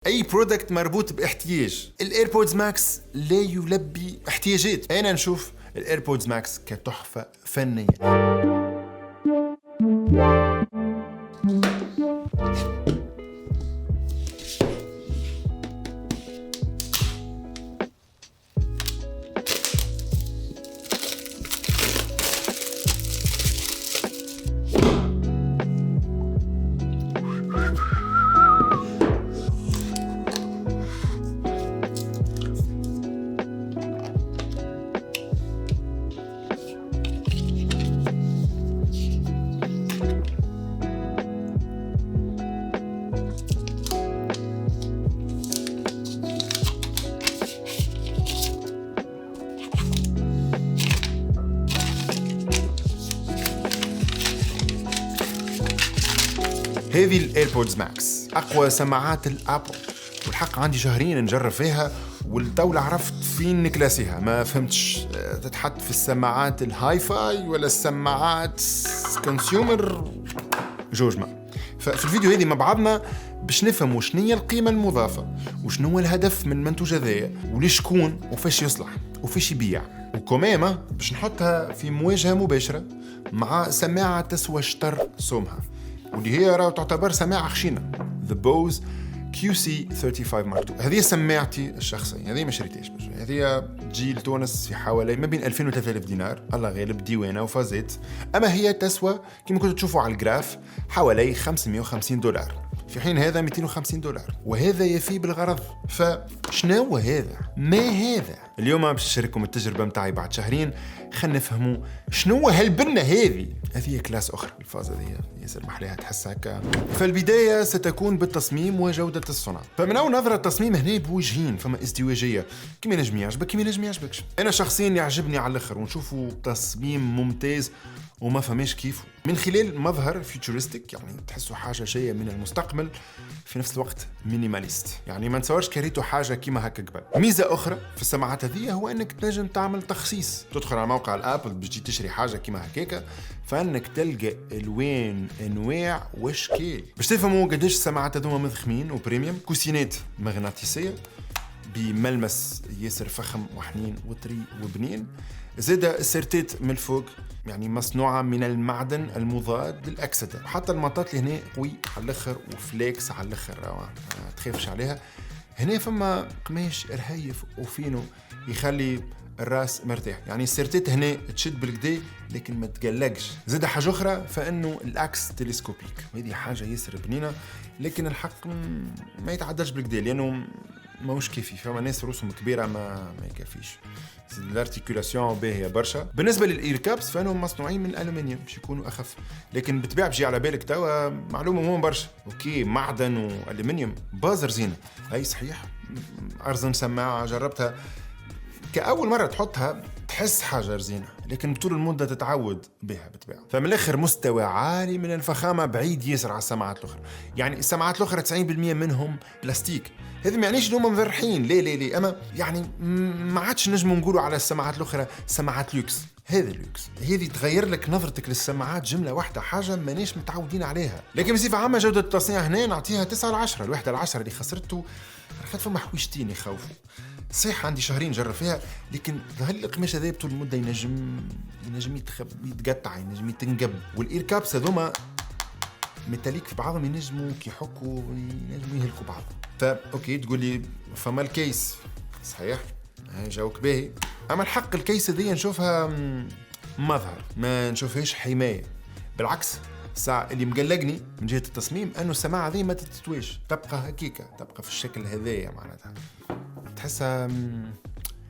اي برودكت مربوط باحتياج. الايربودز ماكس لا يلبي احتياجات. انا نشوف الايربودز ماكس كتحفه فنيه. هذه الايربودز ماكس اقوى سماعات الابل، والحق عندي شهرين نجرب فيها والدولة عرفت فين نكلاسيها. ما فهمتش تتحط في السماعات الهاي فاي ولا السماعات كونسيومر جوجما. ففي الفيديو هذه مع بعضنا باش نفهموا شنو هي القيمة المضافة وشنو هو الهدف من المنتوج هذايا وليش كون وفاش يصلح وفاش يبيع، وكمامة باش نحطها في مواجهة مباشرة مع سماعة تسوى شطر سومها، واللي هي راه تعتبر سماعة خشينة، The Bose QC35 Mark II. هذه سماعتي الشخصية، هذه ما شريتهاش، هذه تجي لتونس في حوالي ما بين 2000 و 3000 دينار، الله غالب ديوانة وفازت. أما هي تسوى كما كنتوا تشوفوا على الجراف حوالي $550، في حين هذا $250، وهذا يفي بالغرض. فشنو هو هذا؟ ما هذا؟ اليوم باش نشارككم التجربة متاعي بعد شهرين، خلينا نفهموا شنو هو هالبنة هذه كلاس أخرى. الفازة هذه ياسر محليها تحس هكا. فالبداية ستكون بالتصميم وجودة الصنع. فمن أول نظرة التصميم هنا بوجهين، فما ازدواجية، كيما ينجم يعجبك كيما ينجم يعجبكش. أنا شخصيا يعجبني على الآخر ونشوفوا تصميم ممتاز وما فماش كيفه، من خلال مظهر فيوتشرستيك، يعني تحسوا حاجة شيء من المستقبل، في نفس الوقت مينيماليست، يعني ما نتصورش كريتو حاجة كيما هكا قبل. ميزة أخرى في السماعات هذه هو أنك تنجم تعمل تخصيص، تدخل على موقع الأبل باش تجي تشري حاجة كيما هكاكا، فأنك تلقى ألوان أنواع وأشكال. باش تفهموا قديش السماعات هذوما مضخمين وبريميوم. كوسينات مغناطيسية بملمس ياسر فخم وحنين وطري وبنين. زادة السيرتات من الفوق يعني مصنوعة من المعدن المضاد للأكسدة، حتى المطاط اللي هنا قوي على الآخر وفليكس على الآخر، ما تخافش عليها. هنا فما قماش رهيف وفينو يخلي الراس مرتاح، يعني السيرتات هنا تشد بالكدا لكن ما تقلقش. زاد حاجة أخرى فإنه الأكس تلسكوبيك، وهذه حاجة ياسر بنينة، لكن الحق ما يتعداش بالكدا لأنه ماهوش كيفي. فما ناس روسهم كبيرة ما يكفيش. الارتيكولاسيون باهيه برشا. بالنسبه للايركابس فانهم مصنوعين من الالومنيوم باش يكونوا اخف، لكن بالطبيعه بيجي على بالك توا معلومه مهمه برشا، اوكي معدن والومنيوم بازر زينه، اي صحيح ارزن سماعه جربتها كأول مرة تحطها تحس حاجة رزينة، لكن بطول المدة تتعود بها بالطبيعة. فمن الآخر مستوى عالي من الفخامة، بعيد ياسر على السماعات الأخرى. يعني السماعات الأخرى 90% منهم بلاستيك، هذا ما يعنيش انهم مفرحين، ليه اما يعني ما عادش نجموا نقولوا على السماعات الاخرى سماعات لوكس. هذا اللوكس، هذه تغير لك نظرتك للسماعات جمله واحده، حاجه مانيش متعودين عليها. لكن بصفه عامه جوده التصنيع هنا نعطيها 9/10. الوحده 10 اللي خسرته رخت فما حويجتين يخوفوا. صحيح عندي شهرين جرب فيها، لكن ظهر لي القماش هذا بطول المده ينجم يتقطع، ينجم يتنقب. والايركابس هذوما ميتاليك في بعضهم ينجموا كيحكوا ينجموا يهلكوا بعض. اوكي تقول لي فما الكيس، صحيح جاوك باهي، اما الحق الكيس هذه نشوفها مظهر، ما نشوفهاش حمايه. بالعكس الساعة اللي مقلقني من جهة التصميم أنه السماعة هذه ما تتتواش، تبقى هكيكة، تبقى في الشكل هذايا، معناتها تحسها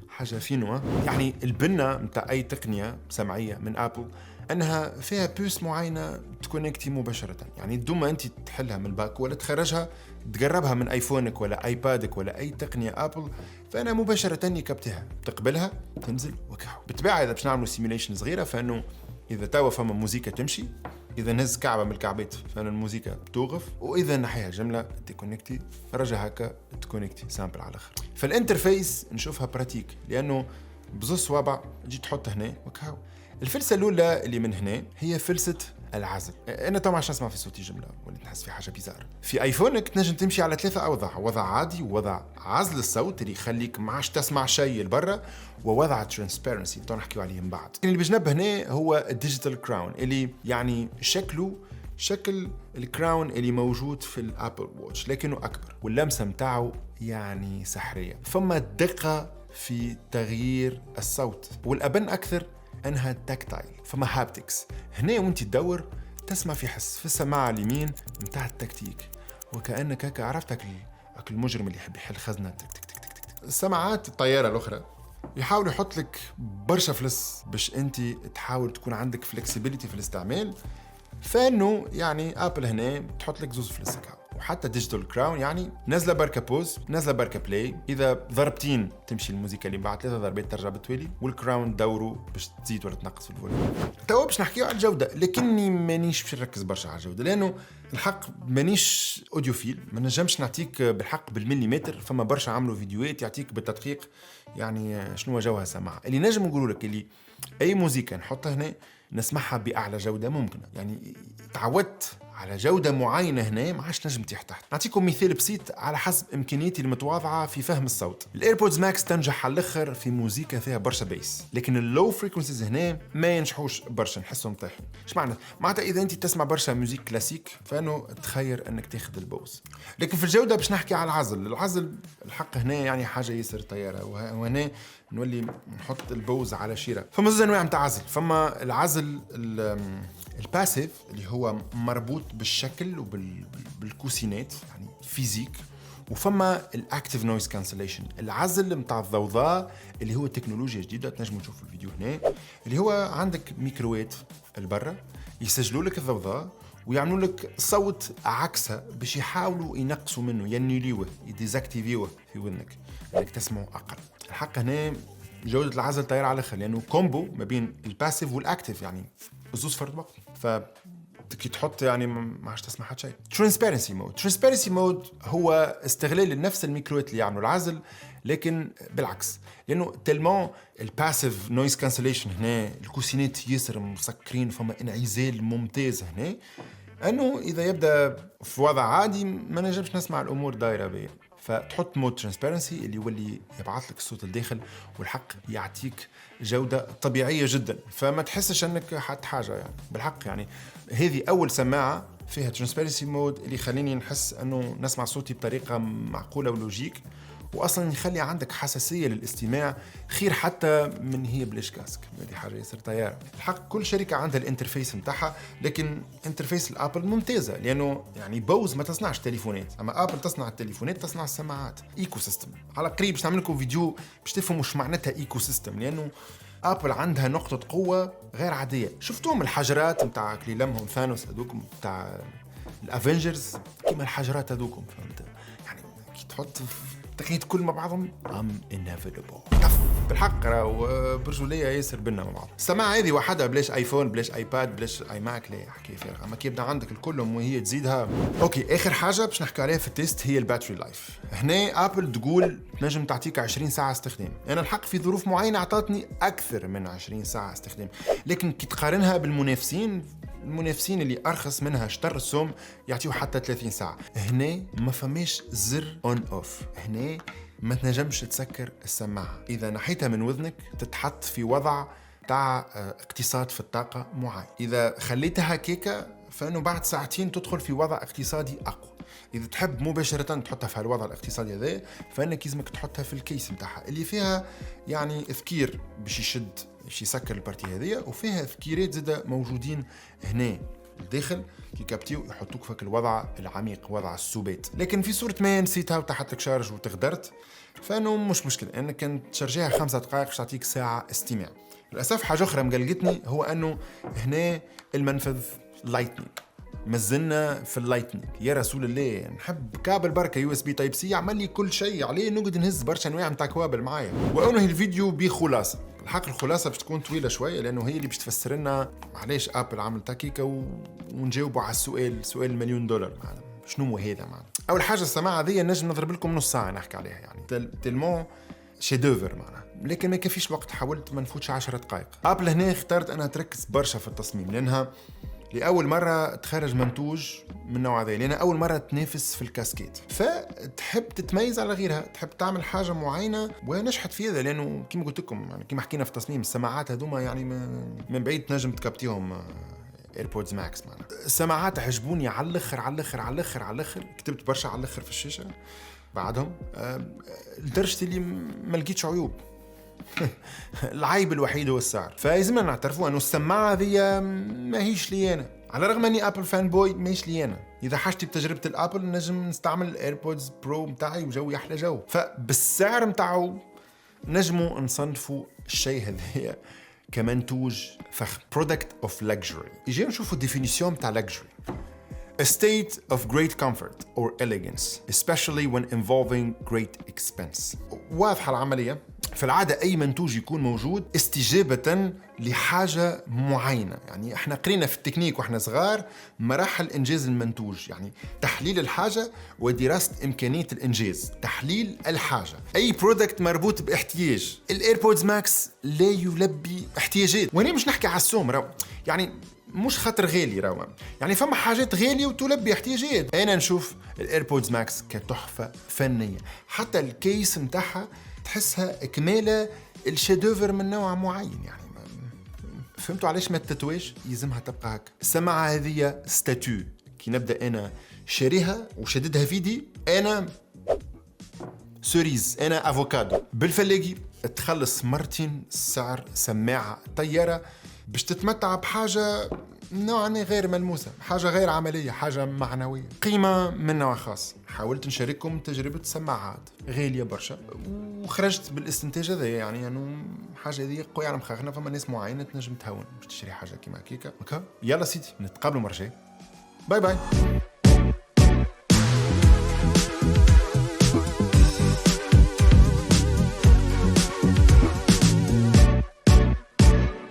حاجة فينو. يعني البنة متاع أي تقنية سمعية من أبل أنها فيها بوس معينة تكونكتي مباشرة، يعني الدومة أنت تحلها من الباك ولا تخرجها تقربها من آيفونك ولا آيبادك ولا أي تقنية أبل، فأنا مباشرة يكبتها تقبلها تنزل وكاو. بالطبيعة إذا باش نعملوا سيميليشن صغيرة، فإنه إذا توا فما موسيقى تمشي، إذا نهز كعبة من الكعبات فأنا الموسيقى توقف، وإذا نحيها جملة تكونكتي رجع هكا تكونكتي سامبل على الآخر. فالانترفيس نشوفها براتيك، لأنه بزوز صوابع جيت تحط هنا وكاو. الفلسة الأولى اللي من هنا هي فلسة العزل. انا طبعا عشان اسمع في صوتي جمله ولا نحس في حاجه بيزار. في ايفونك تنجم تمشي على 3 اوضاع: وضع عادي، ووضع عزل الصوت اللي يخليك ما عادش تسمع شيء لبرا، ووضع ترانسبيرنسي اللي نحكيو عليه من بعد. اللي بجنب هنا هو الديجيتال كراون، اللي يعني شكله شكل الكراون اللي موجود في الابل واتش لكنه اكبر، واللمسه متاعه يعني سحريه. فما دقه في تغيير الصوت، والابن اكثر انها تاكتايل، فما هابتكس. هنا وانت تدور تسمع في حس في السماعه اليمين متاع التكتيك، وكانك هكا عرفت المجرم اللي يحب يحل خزنه. تك تك تك تك تك. السماعات الطياره الاخرى يحاول يحط لك برشا فلس باش انت تحاول تكون عندك فلكسبيليتي في الاستعمال، فانه يعني ابل هنا تحط لك زوز فلس هكا. وحتى ديجيتال كراون يعني نازله بركه بوز، نازله بركه بلاي، اذا ضربتين تمشي الموسيقى اللي بعد 3 ضربات ترجع بتوالي، والكراون دورو باش تزيد ولا تنقص في الفوليوم. توا باش نحكيو على الجوده، لكني مانيش باش نركز برشا على الجوده، لانه الحق مانيش اوديوفيل، ما نجمش نعطيك بالحق بالمليمتر. فما برشا عملوا فيديوهات يعطيك بالتدقيق يعني شنو جوها سماعه. اللي نجم نقولوا لك اللي اي موسيقى نحطها هنا نسمعها باعلى جوده ممكنه، يعني تعودت على جودة معينة هنا ما عادش نجم تحت. نعطيكم مثال بسيط على حسب إمكانياتي المتواضعة في فهم الصوت. الإيربودز ماكس تنجح على الآخر في موسيقى فيها برشا بيس، لكن اللو فريكونسيز هنا ما ينجحوش برشا، نحسهم طايحين. ايش معناتها إذا أنت تسمع برشا موسيقى كلاسيك فإنه تخير أنك تاخذ البوز. لكن في الجودة باش نحكي على العزل الحق هنا يعني حاجة ياسر طيارة، وهنا نولي نحط البوز على شيرة. فما زوج أنواع متاع عزل. فما العزل الباسيف اللي هو مربوط بالشكل وبالكوسينات يعني فيزيك، وفما الاكتيف نويز كانسليشن العزل متاع الضوضاء اللي هو تكنولوجيا جديده تنجموا تشوفوا الفيديو هنا، اللي هو عندك ميكرووات البرة يسجلوا لك الضوضاء ويعملوا لك صوت عكسه باش يحاولوا ينقصوا منه ينيليوه يديزاكتيفيوه في ودنك انك تسمعه اقل. الحق هنا جودة العزل طايرة على الآخر، لأنه كومبو ما بين الباسيف والأكتيف، يعني زوز فرد وقت. كي تحط يعني ما عادش تسمع حتى شيء. ترانسبيرنسي مود هو استغلال نفس الميكروات اللي يعملوا العزل لكن بالعكس، لانه تلمون الباسيف نويز كانسليشن هنا الكوسينات ياسر مسكرين، فما انعزال ممتاز هنا، انه اذا يبدا في وضع عادي ما نجمش نسمع الامور دايره بيه. فتحط مود ترانسبيرنسي اللي يولي يبعث لك الصوت الداخل، والحق يعطيك جودة طبيعية جدا، فما تحسش انك حط حاجة يعني بالحق. يعني هذه اول سماعة فيها ترانسبيرنسي مود اللي يخليني نحس انه نسمع صوتي بطريقة معقولة ولوجيك، واصلا يخلي عندك حساسيه للاستماع خير حتى من هي بلاش كاسك. هذه حاجه يصير طياره. الحق كل شركه عندها الانترفيس نتاعها، لكن انترفيس الابل ممتازه، لانه يعني بوز ما تصنعش تليفونات، اما ابل تصنع التليفونات، تصنع السماعات. ايكو سيستم على قريب باش نعمل لكم فيديو باش تفهموا وش معناتها ايكو سيستم، لانه ابل عندها نقطه قوه غير عاديه. شفتوهم الحجرات نتاع اللي لمهم ثانوس هذوكم نتاع الافنجرز، كيما الحجرات هذوكم فهمت يعني كي تحط تقيت كل مع بعضهم inevitable بالحق راهو برجوليه ياسر بينا مع بعض. السماعه هذه وحدها بلاش ايفون بلاش ايباد بلاش اي ماك لا احكي فيها، اما كي يبدا عندك الكلهم وهي تزيدها. اوكي اخر حاجه باش نحكي عليها في التيست هي الباتري لايف. هنا ابل تقول تنجم تعطيك 20 ساعه استخدام، انا الحق في ظروف معينه اعطتني اكثر من 20 ساعه استخدام، لكن كي تقارنها بالمنافسين اللي ارخص منها شطر السوم يعطيو حتى 30 ساعه. هنا ما فماش زر اون اوف، هنا ما تنجمش تسكر السماعه، اذا نحيتها من وذنك تتحط في وضع تاع اقتصاد في الطاقه معين. اذا خليتها هكاكا فانه بعد ساعتين تدخل في وضع اقتصادي اقوى. اذا تحب مباشره تحطها في الوضع الاقتصادي هذا فانك لازمك تحطها في الكيس نتاعها اللي فيها يعني اذكير باش يسكر البارتي هذيا، وفيها ذكيرات زاده موجودين هنا الداخل كي كابتيو يحطوك فيك الوضع العميق، وضع السبات. لكن في صورة ما نسيتها وتحت لك شارج وتغدرت فانه مش مشكله، انك كنت تشارجيها 5 دقائق باش تعطيك ساعه استماع. للاسف حاجه اخرى مقلقتني هو انه هنا المنفذ لايتنينج، مازلنا في اللايتنينج. يا رسول الله نحب كابل بركه يو اس بي تايب سي يعمل لي كل شيء عليه، نقعد نهز برشا انواع نتاع كوابل معايا. وانهي الفيديو بخلاصه. الحق الخلاصه باش تكون طويله شويه لانه هي اللي باش تفسر لنا علاش ابل عمل تاكيكا ونجاوبوا على سؤال $1,000,000 معنا. شنو هو هذا معنا؟ اول حاجه السماعه هذه نجم نضرب لكم نص ساعه نحكي عليها، يعني تلمون شيدوفر معنا، لكن ما كفيش وقت، حاولت ما نفوتش 10 دقائق. ابل هنا اختارت انها تركز برشا في التصميم، لانها لأول مرة تخرج منتوج من نوع هذا، لأن أول مرة تنافس في الكاسكيت، فتحب تتميز على غيرها، تحب تعمل حاجة معينة ونجحت في هذا. لأنه كما قلت لكم يعني كما حكينا في تصميم السماعات هذوما، يعني من بعيد تنجم تكابتيهم ايربودز ماكس. معنا السماعات عجبوني على الاخر على الاخر على الاخر على الاخر، كتبت برشا على الاخر في الشاشة بعدهم، لدرجة اللي ما لقيتش عيوب. العيب الوحيد هو السعر. فلازمنا نعترفوا انه السماعه هذه ماهيش لي انا، على الرغم اني ابل فان بوي، ماهيش لي انا. اذا حاجتي بتجربه الابل نجم نستعمل الايربودز برو متاعي وجوي احلى جو. فبالسعر متاعه نجموا نصنفوا الشيء هذايا كمنتوج فخم، product of luxury. يجي نشوفوا الديفينيسيون متاع luxury: a state of great comfort or elegance, especially when involving great expense. واضحة العملية. في العادة أي منتوج يكون موجود استجابة لحاجة معينة. يعني احنا قرينا في التكنيك واحنا صغار مراحل إنجاز المنتوج، يعني تحليل الحاجة ودراسة إمكانية الإنجاز، تحليل الحاجة. أي برودكت مربوط باحتياج. الإيربودز ماكس لا يلبي احتياجات، وأنا مش نحكي على السوم يعني مش خاطر غالي يعني فما حاجات غالية وتلبي احتياجات. أنا نشوف الإيربودز ماكس كتحفة فنية، حتى الكيس متاعها تحسها إكمالة الشيدوفر من نوع معين. يعني فهمتوا علاش ما التتواج يلزمها تبقى هكا. السماعة هذه ستاتو، كي نبدأ أنا شاريها وشددها في يدي، أنا سوريز، أنا أفوكادو بالفلاقي، تخلص مرتين سعر سماعة طيارة باش تتمتع بحاجة نوعا غير ملموسة، حاجة غير عملية، حاجة معنوية، قيمة من نوع خاص. حاولت نشارككم تجربة سماعات غالية برشا وخرجت بالاستنتاج هذا، يعني انه حاجة هذه قوية على مخاخنا. فما ناس معينة تنجم تهون باش تشتري حاجة كيما هكاكا. يلا سيدي، نتقابلوا مرة جاية. باي باي.